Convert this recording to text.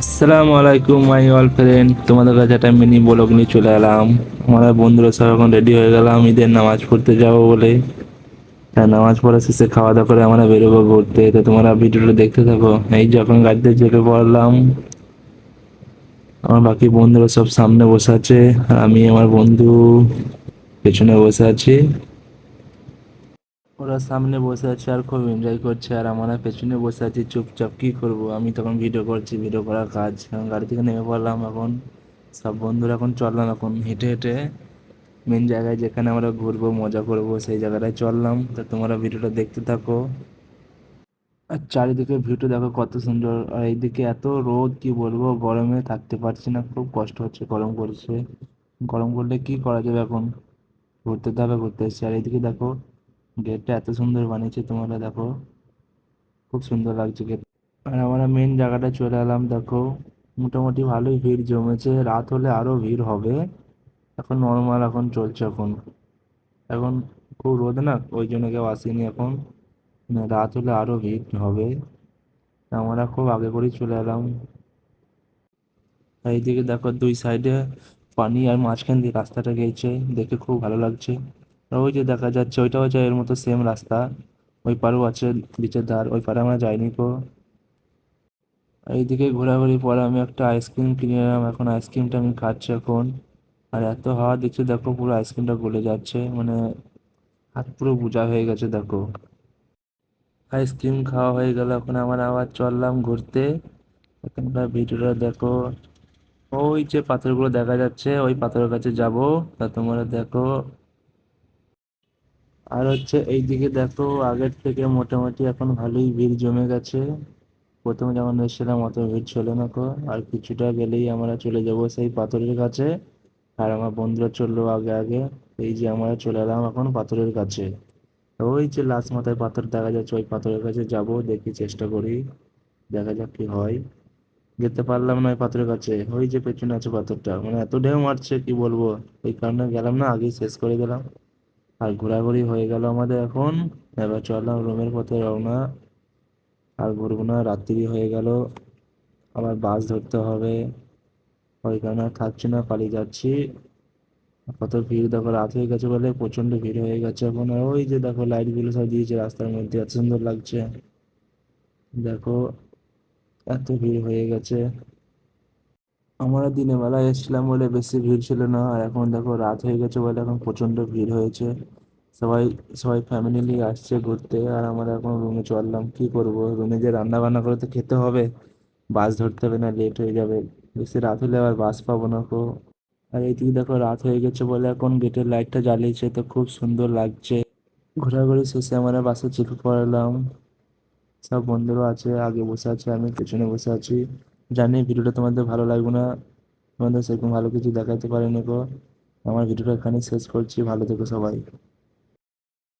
আসসালামু আলাইকুম my all friend, তোমাদের কাছে একটা মিনি ব্লগ নিয়ে চলে এলাম। আমরা বন্ধুরা সব এখন রেডি হয়ে গেলাম ঈদের নামাজ পড়তে যাবো বলে। হ্যাঁ, নামাজ পড়া শেষে খাওয়া দাওয়া করে আমরা বেরোবো ঘুরতে। তো তোমরা ভিডিওটা দেখতে থাকো। এই যখন গাড়িতে চেপে পড়লাম, আমার বাকি বন্ধুরা সব সামনে বসে আছে আর আমি আমার বন্ধু পেছনে বসে আছি। ওরা সামনে বসে আছে আর খুব এনজয় করছে, আর আমরা পেছনে বসে আছি চুপচাপ। কি করব, আমি তখন ভিডিও করছি, ভিডিও করার কাজ। এখন গাড়ি থেকে নেমে পড়লাম। এখন সব বন্ধুরা এখন চললাম, এখন হেঁটে হেঁটে মেন জায়গায় যেখানে আমরা ঘুরবো মজা করবো সেই জায়গাটায় চললাম। তো তোমরা ভিডিওটা দেখতে থাকো। আর চারিদিকে ভিউটা দেখো কত সুন্দর। আর এইদিকে এত রোদ, কি বলবো, গরমে থাকতে পারছি না, খুব কষ্ট হচ্ছে, গরম করছে। গরম করলে কি করা যাবে, এখন ঘুরতে তো হবে, ঘুরতে এসেছি। আর এইদিকে দেখো গেটটা এত সুন্দর বানিয়েছে, তোমরা দেখো খুব সুন্দর লাগছে গেট। আর আমরা মেন জায়গাটা চলে এলাম, দেখো মোটামুটি ভালোই ভিড় জমেছে, রাত হলে আরো ভিড় হবে। এখন নর্মাল এখন চলছে। এখন এখন খুব রোদ না, ওই জন্য কেউ আসেনি এখন। রাত হলে আরো ভিড় হবে। আমরা খুব আগে করেই চলে এলাম। আর এইদিকে দেখো দুই সাইডে পানি, আর মাঝখান দিয়ে রাস্তাটা গেছে, দেখে খুব ভালো লাগছে। আর ওই যে দেখা যাচ্ছে ওইটাও যায় এর মতো সেম রাস্তা, ওই পারেও আছে বিচের ধার, ওই পারে আমরা যাইনি তো। এইদিকে ঘোরাঘুরি পরে আমি একটা আইসক্রিম কিনে নিলাম, এখন আইসক্রিমটা আমি খাচ্ছি এখন। আর এত হাওয়া দিচ্ছে দেখো, পুরো আইসক্রিমটা গলে যাচ্ছে, মানে হাত পুরো বোঝা হয়ে গেছে দেখো। আইসক্রিম খাওয়া হয়ে গেল, এখন আমরা আবার চললাম ঘুরতে। এখানকার ভিডিওটা দেখো, ওই যে পাথরগুলো দেখা যাচ্ছে ওই পাথরের কাছে যাব। তা তোমরা দেখো। আর হচ্ছে এইদিকে দেখো আগের থেকে মোটামুটি এখন ভালোই ভিড় জমে গেছে। প্রথমে যখন এসেছিলাম অত ভিড় ছিল না কো। আর কিছুটা গেলেই আমরা চলে যাব সেই পাথরের কাছে। আর আমার বন্ধুরা চললো আগে আগে। এই যে আমরা চলে এলাম এখন পাথরের কাছে। ওই যে লাস্ট মাথায় পাথর দেখা যাচ্ছে, ওই পাথরের কাছে যাব, দেখি চেষ্টা করি, দেখা যাক কি হয়। যেতে পারলাম না ওই পাথরের কাছে, ওই যে পেছনে আছে পাথরটা, মানে এত ঢেউ মারছে কি বলবো। এই কারণে গেলাম না, আগেই শেষ করে দিলাম। আর ঘোরাঘুরি হয়ে গেল আমাদের এখন। এবার চললাম রুমের পথে রওনা। আর ঘুরবো না, রাত্রি হয়ে গেল, আবার বাস ধরতে হবে। ওই কারণে আর থাকছি না, পালিয়ে যাচ্ছি। কত ভিড় দেখো, রাত হয়ে গেছে বলে প্রচন্ড ভিড় হয়ে গেছে এখন। আর ওই যে দেখো লাইট গুলো সব দিয়েছে রাস্তার মধ্যে, এত সুন্দর লাগছে দেখো, এত ভিড় হয়ে গেছে। আমরা দিনের বেলা এসেছিলাম বলে বেশি ভিড় ছিল না, আর এখন দেখো রাত হয়ে গেছে বলে এখন প্রচন্ড ভিড় হয়েছে। সবাই সবাই ফ্যামিলি নিয়ে আসছে ঘুরতে, আর আমরা এখন রুমে চললাম। কি করব, রুমে যে রান্না বান্না করে তো খেতে হবে, বাস ধরতে হবে না লেট হয়ে যাবে। বেশি রাত হলে আবার বাস পাবো না কো। আর এইদিকে দেখো রাত হয়ে গেছে বলে এখন গেটের লাইটটা জ্বালিয়েছে, তো খুব সুন্দর লাগছে। ঘোরাঘুরি শেষে আমরা বাসে চেপে পড়লাম। সব বন্ধুরা আছে, আগে বসে আছে, আমি পেছনে বসে আছি। জানি ভিডিওটা তোমাদের ভালো লাগবে না, তোমাদের সেরকম ভালো কিছু দেখাতে পারিনি গো। আমার ভিডিওটা এখানে শেষ করছি, ভালো থেকো সবাই।